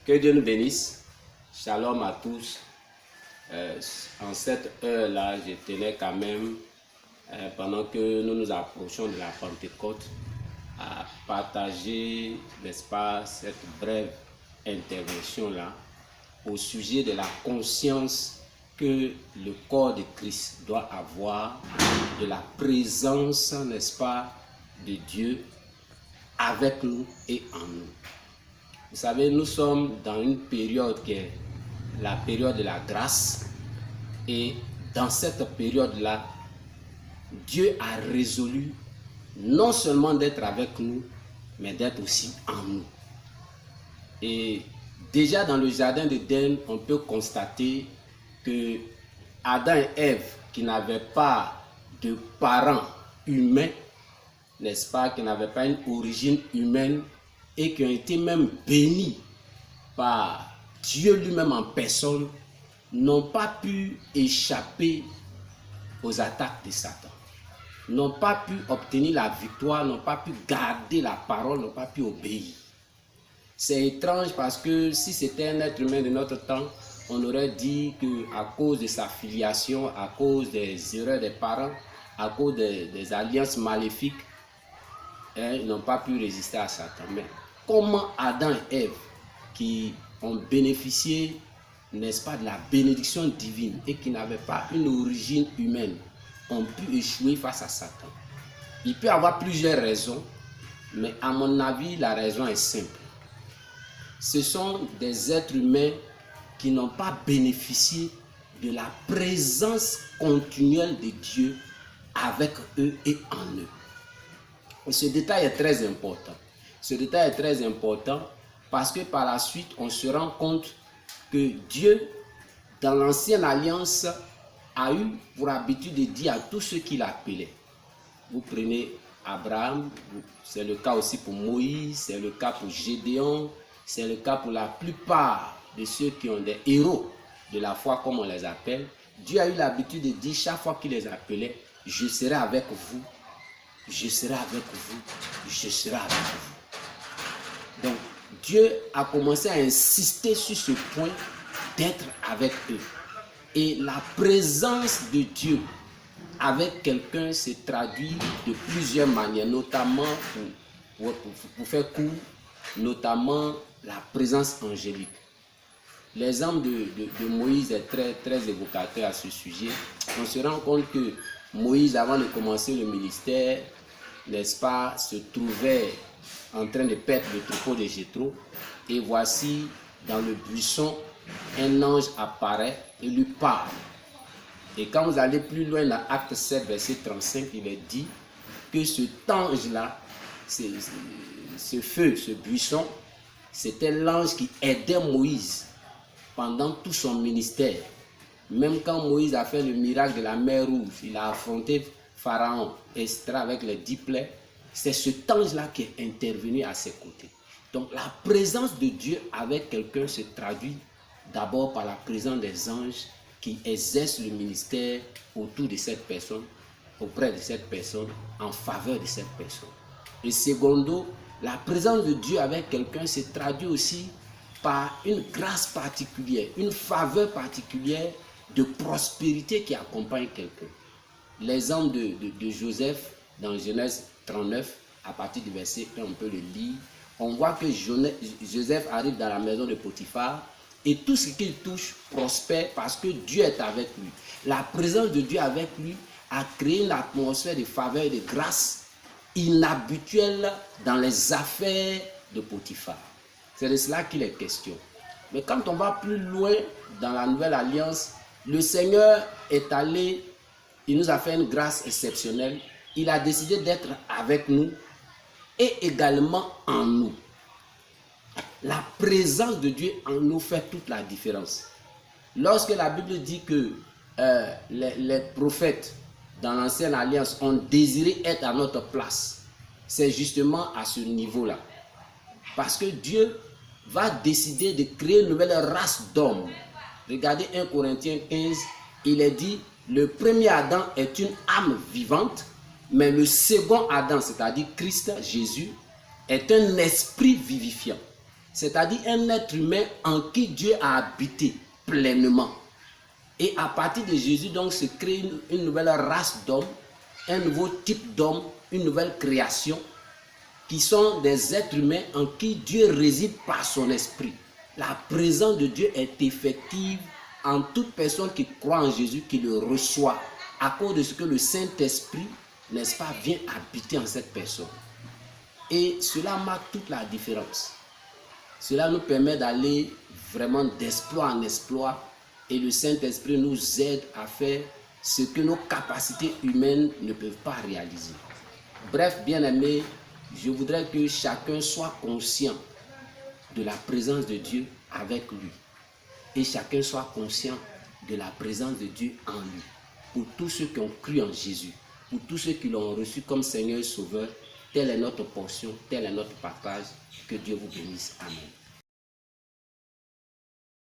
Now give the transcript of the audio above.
Que Dieu nous bénisse. Shalom à tous. En cette heure-là, je tenais quand même, pendant que nous nous approchons de la Pentecôte, à partager, n'est-ce pas, cette brève intervention-là au sujet de la conscience que le corps de Christ doit avoir de la présence, n'est-ce pas, de Dieu avec nous et en nous. Vous savez, nous sommes dans une période qui est la période de la grâce, et dans cette période-là, Dieu a résolu non seulement d'être avec nous, mais d'être aussi en nous. Et déjà dans le jardin d'Éden, on peut constater que Adam et Ève, qui n'avaient pas de parents humains, n'est-ce pas, qui n'avaient pas une origine humaine et qui ont été même bénis par Dieu lui-même en personne, n'ont pas pu échapper aux attaques de Satan, n'ont pas pu obtenir la victoire, n'ont pas pu garder la parole, n'ont pas pu obéir. C'est étrange parce que si c'était un être humain de notre temps, on aurait dit qu'à cause de sa filiation, à cause des erreurs des parents, à cause des alliances maléfiques, ils n'ont pas pu résister à Satan. Mais comment Adam et Ève, qui ont bénéficié, n'est-ce pas, de la bénédiction divine et qui n'avaient pas une origine humaine, ont pu échouer face à Satan? Il peut y avoir plusieurs raisons, mais à mon avis, la raison est simple. Ce sont des êtres humains qui n'ont pas bénéficié de la présence continuelle de Dieu avec eux et en eux. Et ce détail est très important. Ce détail est très important parce que par la suite, on se rend compte que Dieu, dans l'ancienne alliance, a eu pour habitude de dire à tous ceux qu'il appelait. Vous prenez Abraham, c'est le cas aussi pour Moïse, c'est le cas pour Gédéon, c'est le cas pour la plupart de ceux qui ont des héros de la foi, comme on les appelle. Dieu a eu l'habitude de dire chaque fois qu'il les appelait, je serai avec vous, je serai avec vous, je serai avec vous. Donc, Dieu a commencé à insister sur ce point d'être avec eux. Et la présence de Dieu avec quelqu'un se traduit de plusieurs manières, notamment, pour faire court, notamment la présence angélique. L'exemple de Moïse est très évocateur à ce sujet. On se rend compte que Moïse, avant de commencer le ministère, n'est-ce pas, se trouvait en train de perdre le troupeau de Jéthro. Et voici, dans le buisson, un ange apparaît et lui parle. Et quand vous allez plus loin dans Acte 7, verset 35, il est dit que cet ange-là, ce feu, ce buisson, c'était l'ange qui aidait Moïse pendant tout son ministère. Même quand Moïse a fait le miracle de la mer Rouge, il a affronté Pharaon, etc. avec les 10 plaies, c'est cet ange-là qui est intervenu à ses côtés. Donc la présence de Dieu avec quelqu'un se traduit d'abord par la présence des anges qui exercent le ministère autour de cette personne, auprès de cette personne, en faveur de cette personne. Et secondo, la présence de Dieu avec quelqu'un se traduit aussi par une grâce particulière, une faveur particulière de prospérité qui accompagne quelqu'un. L'exemple de Joseph dans Genèse 39, à partir du verset 1, on peut le lire. On voit que Joseph arrive dans la maison de Potiphar et tout ce qu'il touche prospère parce que Dieu est avec lui. La présence de Dieu avec lui a créé une atmosphère de faveur et de grâce inhabituelle dans les affaires de Potiphar. C'est de cela qu'il est question. Mais quand on va plus loin dans la nouvelle alliance, le Seigneur est allé, il nous a fait une grâce exceptionnelle. Il a décidé d'être avec nous et également en nous. La présence de Dieu en nous fait toute la différence. Lorsque la Bible dit que les prophètes dans l'ancienne alliance ont désiré être à notre place, c'est justement à ce niveau-là. Parce que Dieu va décider de créer une nouvelle race d'hommes. Regardez 1 Corinthiens 15, il est dit, le premier Adam est une âme vivante, mais le second Adam, c'est-à-dire Christ, Jésus, est un esprit vivifiant. c'est-à-dire un être humain en qui Dieu a habité pleinement. Et à partir de Jésus, donc, se crée une nouvelle race d'hommes, un nouveau type d'hommes, une nouvelle création, qui sont des êtres humains en qui Dieu réside par son esprit. La présence de Dieu est effective en toute personne qui croit en Jésus, qui le reçoit, à cause de ce que le Saint-Esprit, n'est-ce pas, vient habiter en cette personne. Et cela marque toute la différence. Cela nous permet d'aller vraiment d'exploit en exploit, et le Saint-Esprit nous aide à faire ce que nos capacités humaines ne peuvent pas réaliser. Bref, bien-aimés, je voudrais que chacun soit conscient de la présence de Dieu avec lui. Et chacun soit conscient de la présence de Dieu en lui. Pour tous ceux qui ont cru en Jésus, pour tous ceux qui l'ont reçu comme Seigneur et Sauveur, telle est notre portion, tel est notre partage. Que Dieu vous bénisse. Amen.